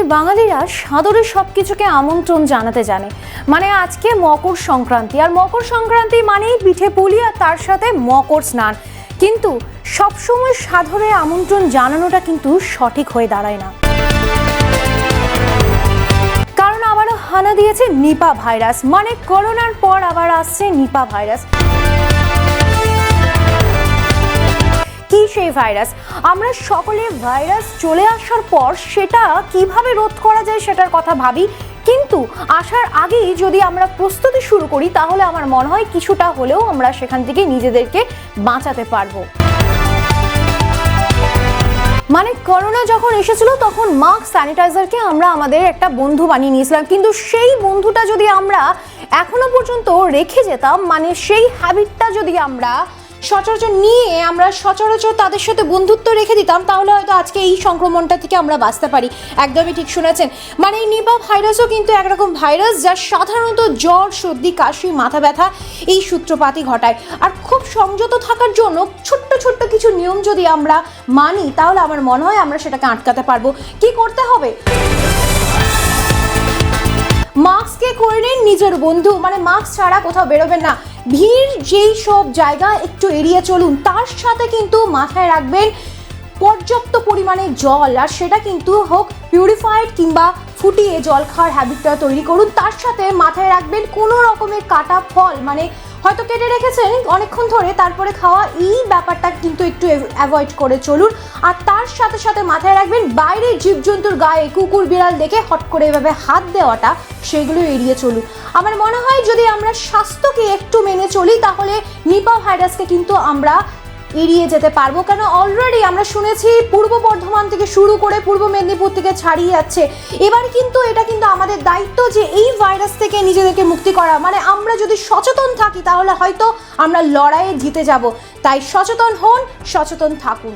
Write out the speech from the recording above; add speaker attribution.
Speaker 1: আমাদের বাঙালিরা সাদরে সবকিছুকে আমন্ত্রণ জানাতে জানে। মানে আজকে মকর সংক্রান্তি, আর মকর সংক্রান্তি মানেই পিঠে পুলি আর তার সাথে মকর স্নান। কিন্তু সবসময় সাদরে আমন্ত্রণ জানানোটা কিন্তু সঠিক হয়ে দাঁড়ায় না, কারণ আবারও হানা দিয়েছে নিপা ভাইরাস। মানে করোনার পর আবার আসছে নিপা ভাইরাস। কি সেই ভাইরাস? আমরা সকলে ভাইরাস চলে আসার পর সেটা কিভাবে রোধ করা যায় সেটার কথা ভাবি, কিন্তু আসার আগেই যদি আমরা প্রস্তুতি শুরু করি তাহলে আমার মনে হয় কিছুটা হলেও আমরা সেখান থেকে নিজেদেরকে বাঁচাতে পারবো। মানে করোনা যখন এসেছিল তখন মাস্ক স্যানিটাইজারকে আমরা আমাদের একটা বন্ধু বানিয়ে নিয়েছিলাম, কিন্তু সেই বন্ধুটা যদি আমরা এখনো পর্যন্ত রেখে যেতাম, মানে সেই হ্যাবিটটা যদি আমরা সচরাচর নিয়ে আমরা সচরাচর তাদের সাথে বন্ধুত্ব রেখে দিতাম, তাহলে হয়তো আজকে এই সংক্রমণটা থেকে আমরা বাঁচতে পারি। একদমই ঠিক শুনেছেন। মানে এই নিপা ভাইরাসও কিন্তু একরকম ভাইরাস যা সাধারণত জ্বর, সর্দি, কাশি, মাথা ব্যথা এই সূত্রপাতই ঘটায়। আর খুব সংযত থাকার জন্য ছোট্ট ছোট্ট কিছু নিয়ম যদি আমরা মানি তাহলে আমার মনে হয় আমরা সেটাকে আটকাতে পারবো। কি করতে হবে? মাস্ককে করে নিন নিজের বন্ধু, মানে মাস্ক ছাড়া কোথাও বেরোবেন না। ভিড় যেই সব জায়গা একটু এড়িয়ে চলুন, তার সাথে কিন্তু মাথায় রাখবেন পর্যাপ্ত পরিমাণে জল, আর সেটা কিন্তু হোক পিউরিফাইড কিংবা ফুটিয়ে জল খাওয়ার হ্যাবিটটা তৈরি করুন। তার সাথে মাথায় রাখবেন কোনো রকমের কাটা ফল, মানে হয়তো কেটে রেখেছেন অনেকক্ষণ ধরে তারপরে খাওয়া, এই ব্যাপারটা কিন্তু একটু অ্যাভয়েড করে চলুন। আর তার সাথে সাথে মাথায় রাখবেন বাইরে জীবজন্তুর গায়ে কুকুর বিড়াল দেখে হট করে এভাবে হাত দেওয়াটা, সেগুলো এড়িয়ে চলুন। আমার মনে হয় যদি আমরা স্বাস্থ্যকে একটু মেনে চলি তাহলে নিপা ভাইরাসকে কিন্তু আমরা এড়িয়ে যেতে পারবো। কেন অলরেডি আমরা শুনেছি পূর্ব বর্ধমান থেকে শুরু করে পূর্ব মেদিনীপুর থেকে ছাড়িয়ে যাচ্ছে। এবার কিন্তু এটা কিন্তু আমাদের দায়িত্ব যে এই ভাইরাস থেকে নিজেদেরকে মুক্তি করা। মানে আমরা যদি সচেতন থাকি তাহলে হয়তো আমরা লড়াইয়ে জিতে যাব। তাই সচেতন হন, সচেতন থাকুন।